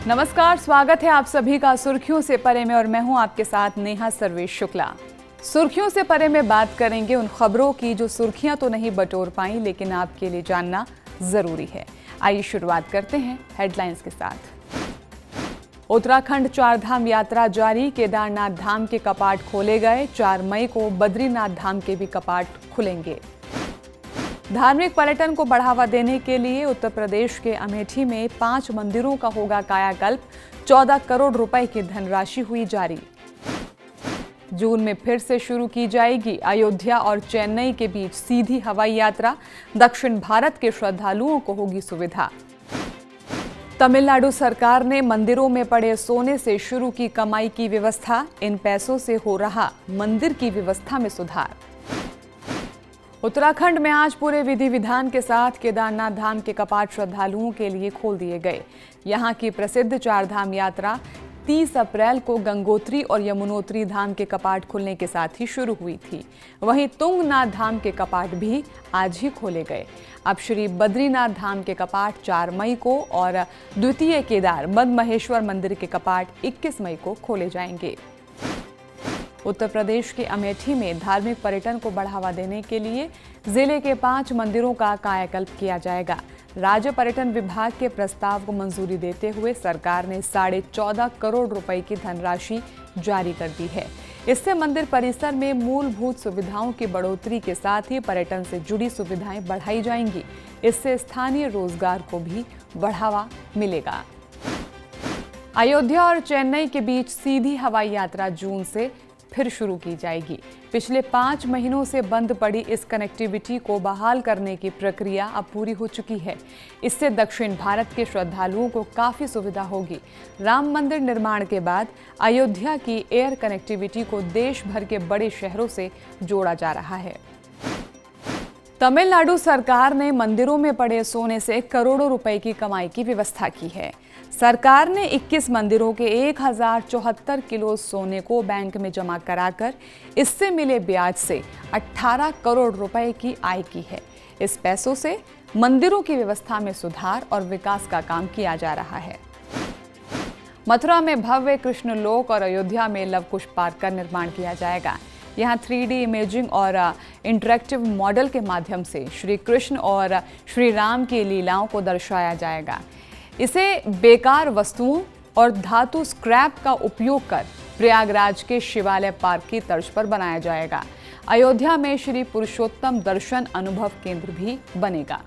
नमस्कार, स्वागत है आप सभी का सुर्खियों से परे में और मैं हूं आपके साथ नेहा सर्वेश शुक्ला। सुर्खियों से परे में बात करेंगे उन खबरों की जो सुर्खियां तो नहीं बटोर पाई लेकिन आपके लिए जानना जरूरी है। आइए शुरुआत करते हैं हेडलाइंस के साथ। उत्तराखंड चारधाम यात्रा जारी, केदारनाथ धाम के कपाट खोले गए। 4 मई को बद्रीनाथ धाम के भी कपाट खुलेंगे। धार्मिक पर्यटन को बढ़ावा देने के लिए उत्तर प्रदेश के अमेठी में 5 मंदिरों का होगा कायाकल्प। 14 करोड़ रुपए की धनराशि हुई जारी। जून में फिर से शुरू की जाएगी अयोध्या और चेन्नई के बीच सीधी हवाई यात्रा। दक्षिण भारत के श्रद्धालुओं को होगी सुविधा। तमिलनाडु सरकार ने मंदिरों में पड़े सोने से शुरू की कमाई की व्यवस्था। इन पैसों से हो रहा मंदिर की व्यवस्था में सुधार। उत्तराखंड में आज पूरे विधि विधान के साथ केदारनाथ धाम के कपाट श्रद्धालुओं के लिए खोल दिए गए। यहां की प्रसिद्ध चारधाम यात्रा 30 अप्रैल को गंगोत्री और यमुनोत्री धाम के कपाट खुलने के साथ ही शुरू हुई थी। वहीं तुंगनाथ धाम के कपाट भी आज ही खोले गए। अब श्री बद्रीनाथ धाम के कपाट 4 मई को और द्वितीय केदार मदमहेश्वर मंदिर के कपाट 21 मई को खोले जाएंगे। उत्तर प्रदेश के अमेठी में धार्मिक पर्यटन को बढ़ावा देने के लिए जिले के 5 मंदिरों का कायाकल्प किया जाएगा। राज्य पर्यटन विभाग के प्रस्ताव को मंजूरी देते हुए सरकार ने 14.5 करोड़ रुपए की धनराशि जारी कर दी है। इससे मंदिर परिसर में मूलभूत सुविधाओं की बढ़ोतरी के साथ ही पर्यटन से जुड़ी सुविधाएं बढ़ाई जाएंगी। इससे स्थानीय रोजगार को भी बढ़ावा मिलेगा। अयोध्या और चेन्नई के बीच सीधी हवाई यात्रा जून से फिर शुरू की जाएगी। पिछले 5 महीनों से बंद पड़ी इस कनेक्टिविटी को बहाल करने की प्रक्रिया अब पूरी हो चुकी है। इससे दक्षिण भारत के श्रद्धालुओं को काफी सुविधा होगी। राम मंदिर निर्माण के बाद अयोध्या की एयर कनेक्टिविटी को देश भर के बड़े शहरों से जोड़ा जा रहा है। तमिलनाडु सरकार ने मंदिरों में पड़े सोने से करोड़ों रुपए की कमाई की व्यवस्था की है। सरकार ने 21 मंदिरों के 1074 किलो सोने को बैंक में जमा कराकर इससे मिले ब्याज से 18 करोड़ रुपए की आय की है। इस पैसों से मंदिरों की व्यवस्था में सुधार और विकास का काम किया जा रहा है। मथुरा में भव्य कृष्ण लोक और अयोध्या में लव कुश पार्क का निर्माण किया जाएगा। यहाँ 3D इमेजिंग और इंटरेक्टिव मॉडल के माध्यम से श्री कृष्ण और श्री राम की लीलाओं को दर्शाया जाएगा। इसे बेकार वस्तुओं और धातु स्क्रैप का उपयोग कर प्रयागराज के शिवालय पार्क की तर्ज पर बनाया जाएगा। अयोध्या में श्री पुरुषोत्तम दर्शन अनुभव केंद्र भी बनेगा।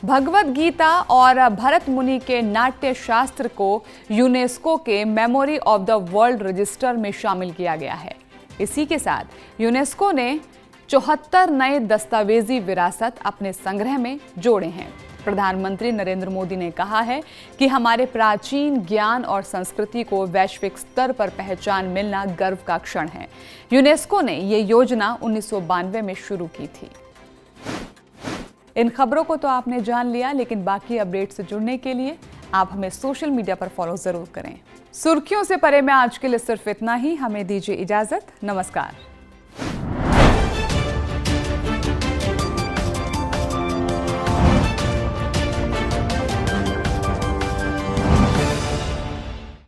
भगवद गीता और भरत मुनि के नाट्य शास्त्र को यूनेस्को के memory of the world register में शामिल किया गया है। इसी के साथ यूनेस्को ने 74 नए दस्तावेजी विरासत अपने संग्रह में जोड़े हैं। प्रधानमंत्री नरेंद्र मोदी ने कहा है कि हमारे प्राचीन ज्ञान और संस्कृति को वैश्विक स्तर पर पहचान मिलना गर्व का क्षण है। यूनेस्को ने ये योजना 1992 में शुरू की थी। इन खबरों को तो आपने जान लिया, लेकिन बाकी अपडेट से जुड़ने के लिए आप हमें सोशल मीडिया पर फॉलो जरूर करें। सुर्खियों से परे में आज के लिए सिर्फ इतना ही। हमें दीजिए इजाजत। नमस्कार।